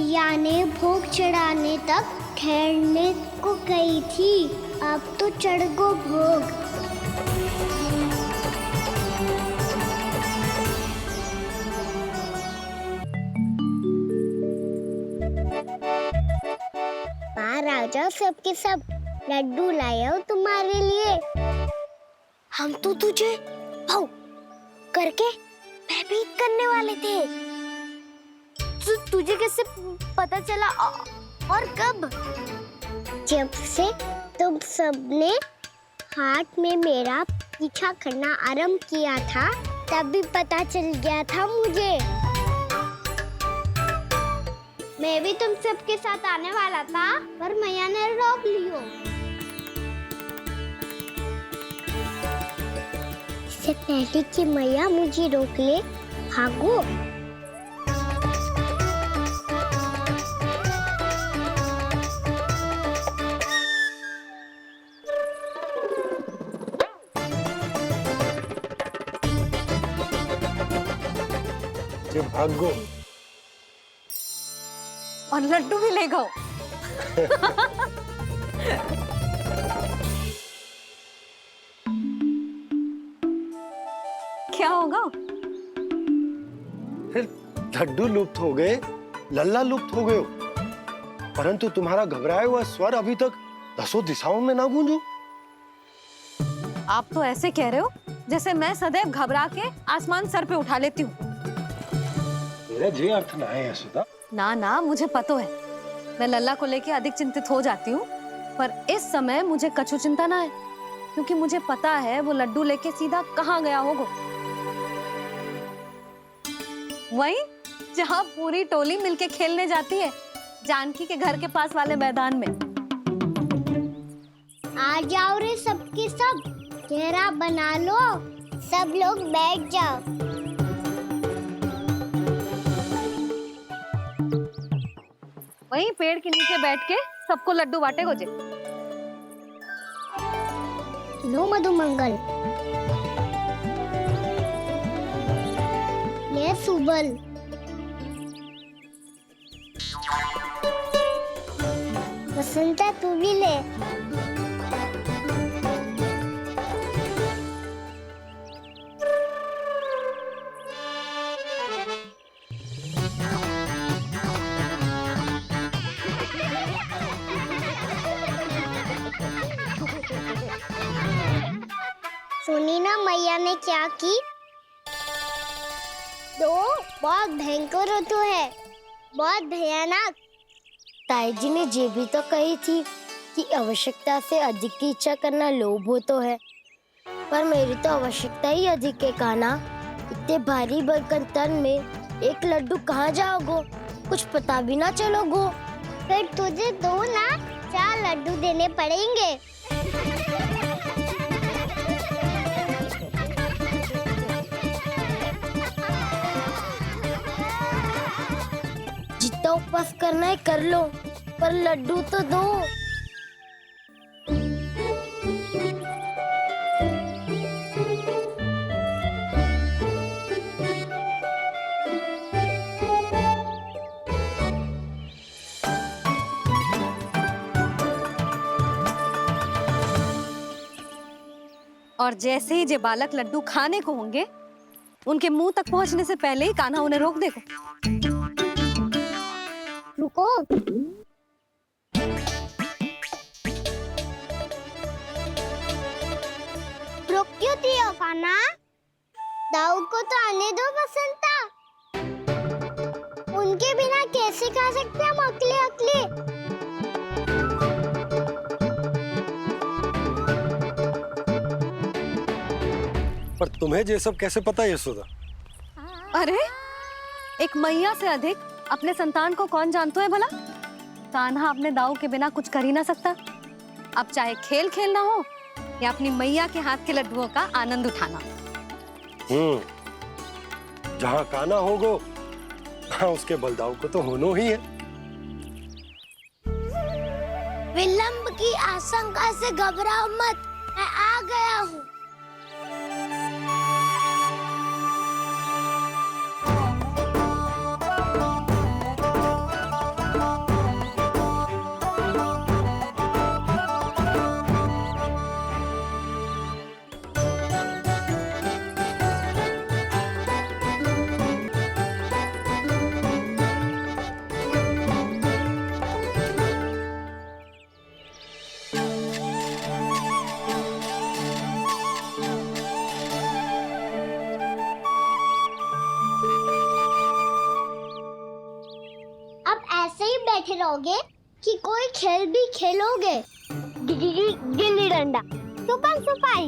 मैया ने भोग चढ़ाने तक ठहरने को कही थी, अब तो चढ़ गो भोग। बाहर आ जाओ सबके सब, लड्डू लाया हूँ तुम्हारे लिए। हम तो तुझे भाव करके भयभीत करने वाले थे। तुझे कैसे पता चला और कब? जब से तुम सबने हाथ में मेरा पीछा करना आरंभ किया था, तभी पता चल गया था मुझे। मैं भी तुम सबके साथ आने वाला था, पर मैया ने रोक लियो। इससे पहले कि मैया मुझे रोक ले, भागो। भागो और लड्डू भी ले गो। क्या होगा? फिर लड्डू लुप्त हो गए, लल्ला लुप्त हो गए, परंतु तुम्हारा घबराया हुआ स्वर अभी तक दसों दिशाओं में ना गूंजो। आप तो ऐसे कह रहे हो जैसे मैं सदैव घबरा के आसमान सर पे उठा लेती हूँ। मेरा जे अर्थ ना है यशोदा। ना ना, मुझे पता है, मैं लल्ला को लेके अधिक चिंतित हो जाती हूँ, पर इस समय मुझे कछु चिंता ना है, क्योंकि मुझे पता है वो लड्डू लेके सीधा कहाँ गया होगा। वहीं जहाँ पूरी टोली मिलके खेलने जाती है, जानकी के घर के पास वाले मैदान में। आ जाओ रे सबके सब, घेरा बना लो, सब लोग बैठ जाओ। वहीं पेड़ के नीचे बैठ के सबको लड्डू बांटे गोजे। लो मधुमंगल, ये सुबल, वसंता तू भी ले। सुनी ना मैया ने क्या की? तो बहुत भयंकर ऋतु है, बहुत भयानक। ताई जी ने ये भी तो कही थी कि आवश्यकता से अधिक की इच्छा करना लोभ हो तो है, पर मेरी तो आवश्यकता ही अधिक है कान्हा। इतने भारी बर्तन तन में एक लड्डू कहाँ जाओगो, कुछ पता भी ना चलोगो। फिर तुझे 2 ना 4 लड्डू देने पड़ेंगे। जितना उपवास करना है कर लो, पर लड्डू तो दो। और जैसे ही जे बालक लड्डू खाने को होंगे, उनके मुंह तक पहुंचने से पहले ही कान्हा उन्हें रोक देगा। रुको, रुक क्यों दियो कान्हा? दाऊ को तो आने दो बसंता। उनके बिना कैसे खा सकते हम अकेले अकेले? पर तुम्हें ये सब कैसे पता यशोदा? अरे, एक मैया से अधिक अपने संतान को कौन जानता है भला? कान्हा अपने दाऊ के बिना कुछ कर ही ना सकता। अब चाहे खेल खेलना हो या अपनी मैया के हाथ के लड्डुओं का आनंद उठाना। जहाँ कान्हा होगो, वहाँ उसके बलदाऊ को तो होनो ही है। विलंब की आशंका से घबराओ मत, मैं आ गया हूँ। रहोगे कि कोई खेल भी खेलोगे? गिल्ली डंडा, छुपन छुपाई,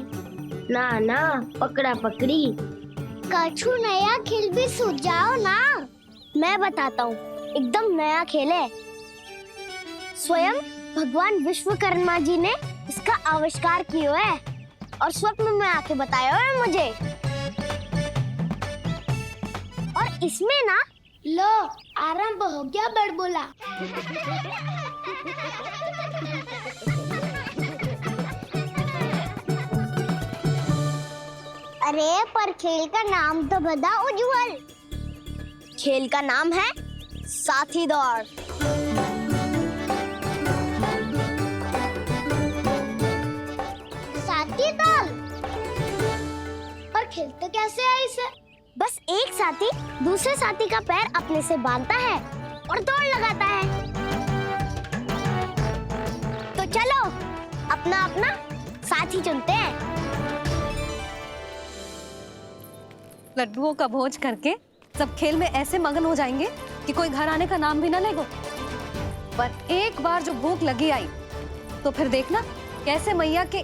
ना ना पकड़ा पकड़ी, कछु नया खेल भी सुझाओ ना। मैं बताता हूँ, एकदम नया खेल है। स्वयं भगवान विश्वकर्मा जी ने इसका आविष्कार किया है और स्वप्न में आके बताया है मुझे। और इसमें ना, लो आरंभ हो गया बड़बोला। अरे पर खेल का नाम तो बता उज्जवल। खेल का नाम है साथी दौड़। साथी दौड़? पर खेलते कैसे है इसे? बस एक साथी दूसरे साथी का पैर अपने से बांधता है और दौड़ लगाता है। तो चलो अपना अपना साथी चुनते हैं। लड्डुओं का भोज करके सब खेल में ऐसे मगन हो जाएंगे कि कोई घर आने का नाम भी ना लेगो। पर एक बार जो भूख लगी आई तो फिर देखना कैसे मैया के।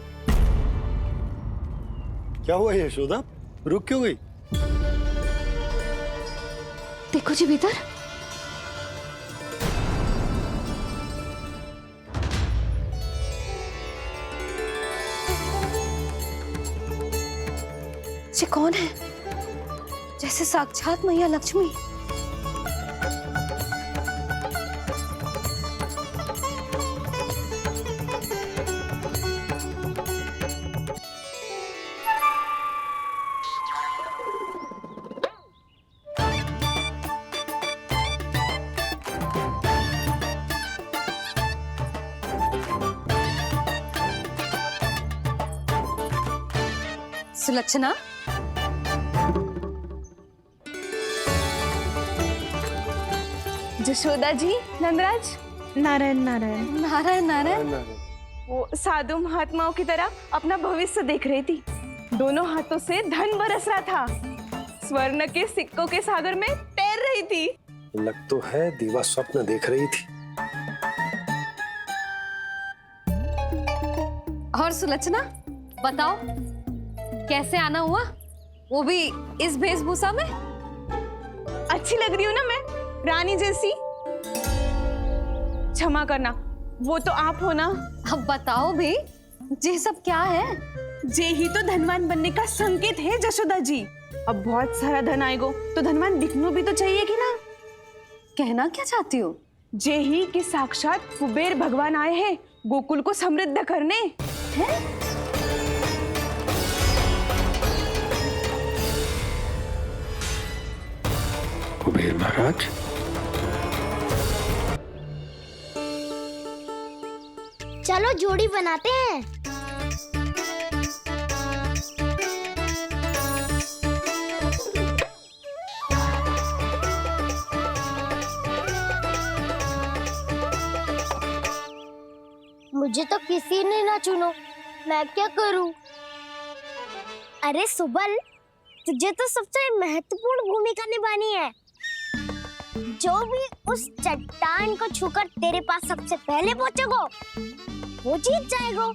क्या हुआ यशोदा, रुक क्यों गई? देखो जी भीतर। ये कौन है? जैसे साक्षात मैया लक्ष्मी। सुलक्षणा, जशोदा जी, नंदराज, नारायण नारायण। नारायण नारायण। वो साधु महात्माओं की तरह अपना भविष्य देख रही थी। दोनों हाथों से धन बरस रहा था। स्वर्ण के सिक्कों के सागर में तैर रही थी। लग तो है दीवा स्वप्न देख रही थी। और सुलक्षणा बताओ, कैसे आना हुआ, वो भी इस वेशभूषा में? अच्छी लग रही हूँ ना मैं, रानी जैसी? क्षमा करना, वो तो आप हो ना। अब बताओ भी, ये सब क्या है? जे ही तो धनवान बनने का संकेत है जशोदा जी। अब बहुत सारा धन आएगा तो धनवान दिखना भी तो चाहिए कि ना। कहना क्या चाहती हो? जे ही कि साक्षात कुबेर भगवान आए हैं गोकुल को समृद्ध करने। हैं? कुबेर महाराज, चलो जोड़ी बनाते हैं। मुझे तो किसी ने ना चुनो, मैं क्या करूं? अरे सुबल, तुझे तो सबसे महत्वपूर्ण भूमिका निभानी है। जो भी उस चट्टान को छूकर तेरे पास सबसे पहले पहुंचेगा, वो जीत जाएगा।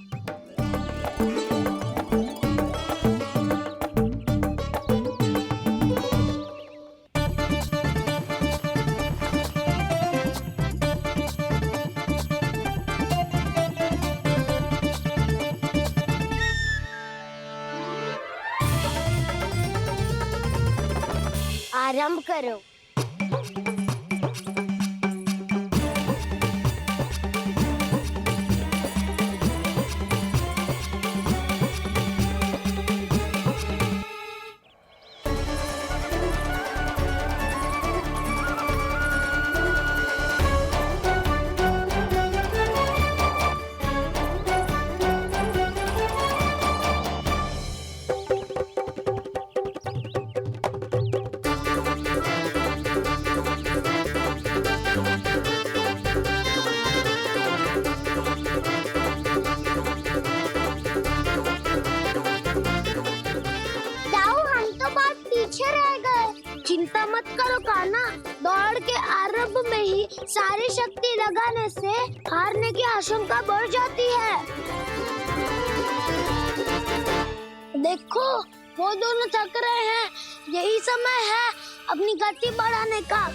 आरंभ करो। चिंता मत करो कान्हा, दौड़ के आरंभ में ही सारी शक्ति लगाने से हारने की आशंका बढ़ जाती है। देखो, वो दोनों थक रहे हैं। यही समय है अपनी गति बढ़ाने का।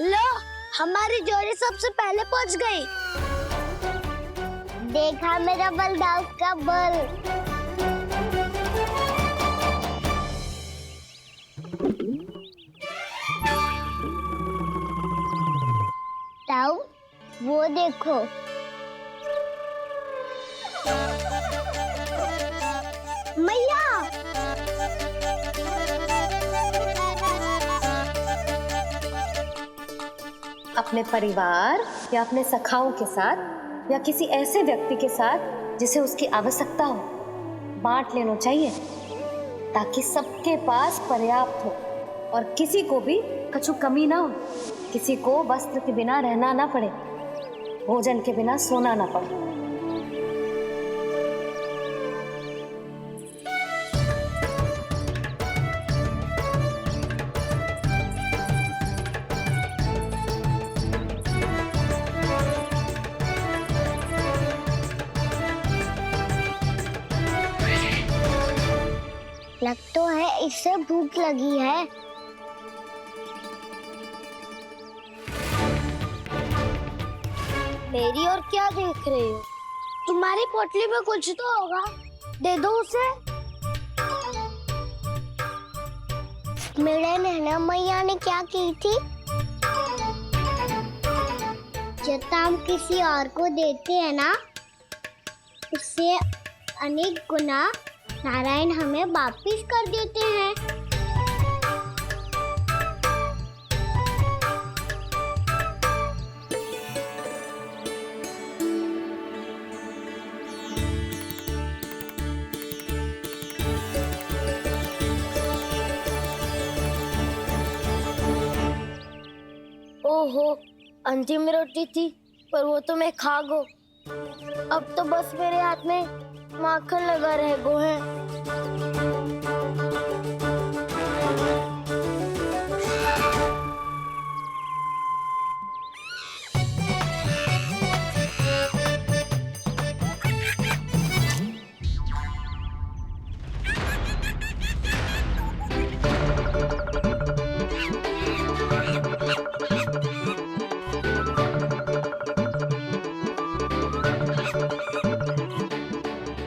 लो, हमारी जोड़ी सबसे पहले पहुंच गई। देखा मेरा बलदाऊ का बल। ताऊ, वो देखो। मैया, अपने परिवार या अपने सखाओं के साथ या किसी ऐसे व्यक्ति के साथ जिसे उसकी आवश्यकता हो, बांट लेना चाहिए ताकि सबके पास पर्याप्त हो और किसी को भी कछु कमी ना हो, किसी को वस्त्र के बिना रहना ना पड़े, भोजन के बिना सोना ना पड़े। लग तो है इससे भूख लगी है। मेरी और क्या देख रही हो? तुम्हारी पोटली में कुछ तो होगा, दे दो उसे। मेरे नैना मैया ने क्या की थी? जब हम किसी और को देते हैं ना, उससे अनेक गुना नारायण हमें वापिस कर देते हैं। ओहो, अंतिम रोटी थी, पर वो तो मैं खा गो। अब तो बस मेरे हाथ में माखन लगा रह गो है।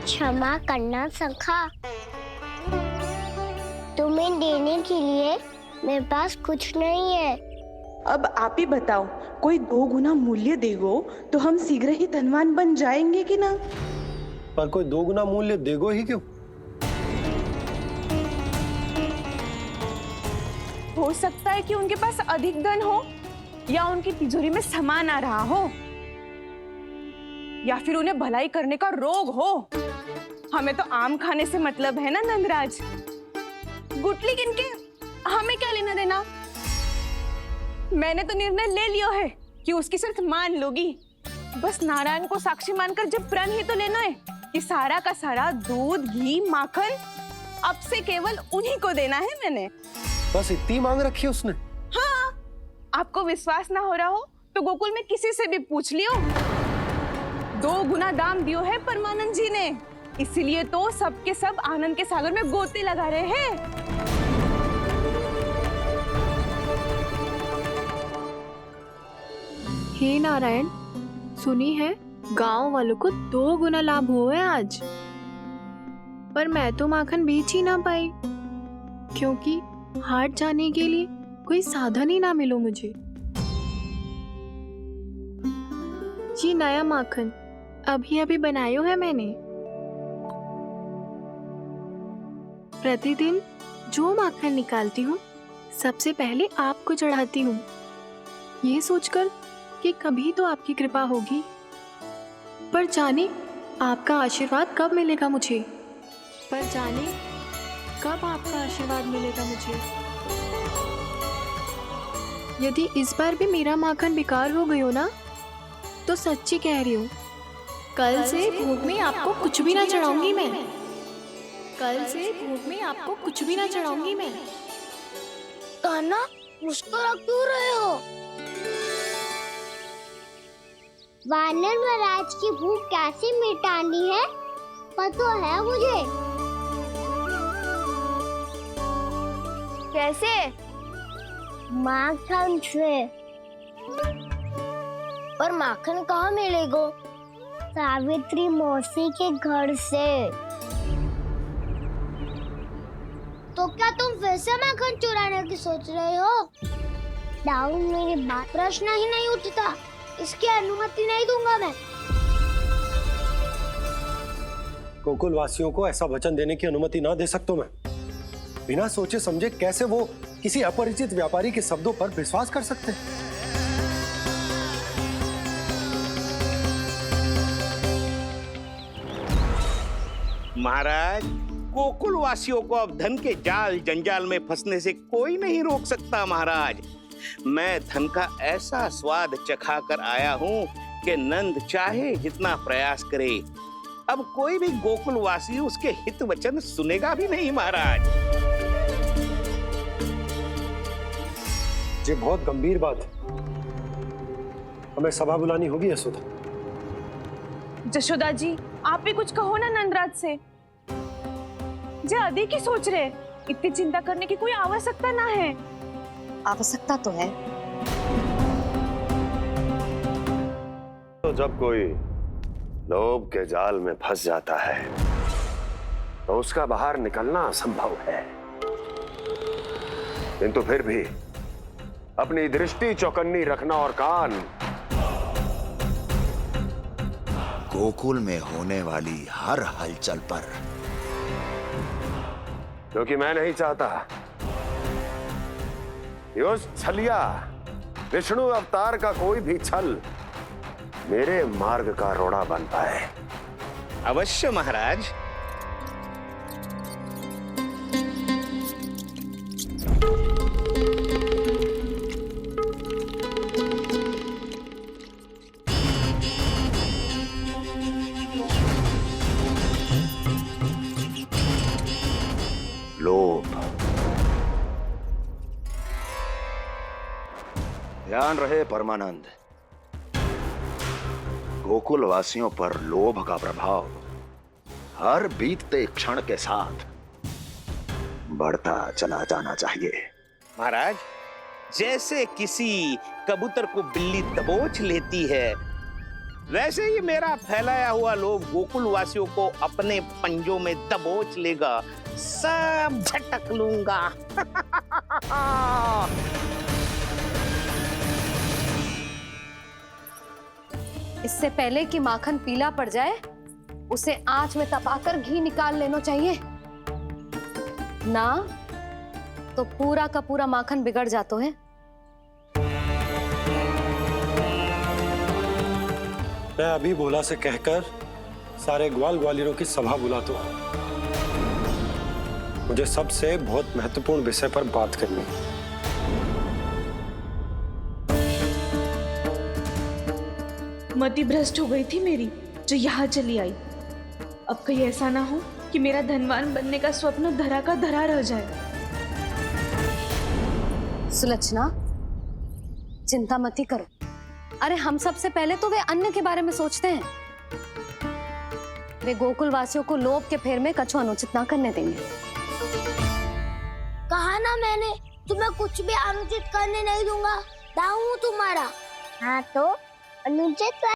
क्षमा करना सखा, तुम्हें देने के लिए मेरे पास कुछ नहीं है। अब आप ही बताओ, कोई 2 गुना मूल्य देगो तो हम शीघ्र ही धनवान बन जाएंगे कि ना? पर कोई 2 गुना मूल्य देगो ही क्यों? हो सकता है कि उनके पास अधिक धन हो, या उनकी तिजोरी में सामान आ रहा हो, या फिर उन्हें भलाई करने का रोग हो। हमें तो आम खाने से मतलब है ना नंदराज। गुटली किनके, हमें क्या लेना देना। मैंने तो निर्णय ले लिया है कि उसकी सिर्फ मान लोगी। बस नारायण को साक्षी मानकर जब प्रण ही तो लेना है कि सारा का सारा दूध, घी, माखन अब से केवल उन्हीं को देना है मैंने। बस इतनी मांग रखी है उसने? हाँ, आपको विश्वास ना हो रहा हो तो गोकुल में किसी से भी पूछ लियो। 2 गुना दाम दियो है परमानंद जी ने, इसीलिए तो सबके सब आनंद के सागर में गोते लगा रहे हैं। हे नारायण, सुनी है गांव वालों को 2 गुना लाभ हुआ है आज, पर मैं तो माखन बेच ही ना पाई क्योंकि हाट जाने के लिए कोई साधन ही ना मिलो मुझे। ये नया माखन अभी अभी बनायो है मैंने। प्रतिदिन जो माखन निकालती हूँ सबसे पहले आपको चढ़ाती हूँ, ये सोचकर कि कभी तो आपकी कृपा होगी पर जाने आपका आशीर्वाद कब मिलेगा मुझे। पर जाने कब आपका आशीर्वाद मिलेगा मुझे। यदि इस बार भी मेरा माखन बेकार हो गई हो ना, तो सच्ची कह रही हूँ, कल से भोग में आपको कुछ भी ना चढ़ाऊंगी मैं। कल से भोग में आपको कुछ भी ना चढ़ाऊंगी मैं। कान्हा, मुस्कुरा क्यों रहे हो? वानर महाराज की भूख कैसे मिटानी है पता है मुझे। कैसे? माखन से। पर माखन कहाँ मिलेगा? सावित्री मौसी के घर से। तो क्या तुम फिर से माखन चुराने की सोच रहे हो? दाऊ, मेरी बात प्रश्न ही नहीं उठता, इसकी अनुमति नहीं दूंगा मैं। गोकुल वासियों को ऐसा वचन देने की अनुमति ना दे सकता मैं। बिना सोचे समझे कैसे वो किसी अपरिचित व्यापारी के शब्दों पर विश्वास कर सकते हैं? महाराज, गोकुल वासियों को अब धन के जाल जंजाल में फंसने से कोई नहीं रोक सकता। महाराज, मैं धन का ऐसा स्वाद चखा कर आया हूँ कि नंद चाहे जितना प्रयास करे, अब कोई भी गोकुल वासी उसके हित वचन सुनेगा भी नहीं। महाराज, ये बहुत गंभीर बात है, हमें सभा बुलानी होगी यशोदा। जशोदा जी, आप भी कुछ कहो ना नंदराज से। जे अधिक ही सोच रहे, इतनी चिंता करने की कोई आवश्यकता ना है। आवश्यकता तो है। तो जब कोई लोभ के जाल में फंस जाता है तो उसका बाहर निकलना असंभव है, किंतु फिर भी अपनी दृष्टि चौकन्नी रखना और कान गोकुल में होने वाली हर हलचल पर, क्योंकि मैं नहीं चाहता कि उस छलिया विष्णु अवतार का कोई भी छल मेरे मार्ग का रोड़ा बन पाए। अवश्य महाराज। लोभ। ध्यान रहे परमानंद, गोकुल वासियों पर लोभ का प्रभाव हर बीतते क्षण के साथ बढ़ता चला जाना चाहिए। महाराज, जैसे किसी कबूतर को बिल्ली दबोच लेती है, वैसे ही मेरा फैलाया हुआ लोभ गोकुल वासियों को अपने पंजों में दबोच लेगा। सब झटक लूंगा। इससे पहले कि माखन पीला पड़ जाए, उसे आंच में तपाकर घी निकाल लेना चाहिए ना, तो पूरा का पूरा माखन बिगड़ जाता है। मैं अभी भोला से कहकर सारे ग्वाल ग्वालियरों की सभा बुलाता हूँ। मुझे सबसे बहुत महत्वपूर्ण विषय पर बात करनी है। मति भ्रष्ट हो गई थी मेरी, जो यहाँ चली आई। अब कहीं ऐसा ना हो कि मेरा धनवान बनने का स्वप्न धरा का धरा रह जाए। सुलक्षणा, चिंता मत ही करो। अरे हम सबसे पहले तो वे अन्न के बारे में सोचते हैं। वे गोकुल वासियों को लोभ के फेर में कछु अनुचित ना करने देंगे। कहा ना मैंने, तुम्हें कुछ भी अनुचित करने नहीं दूंगा। दाऊ तुम्हारा। हाँ तो अनुचित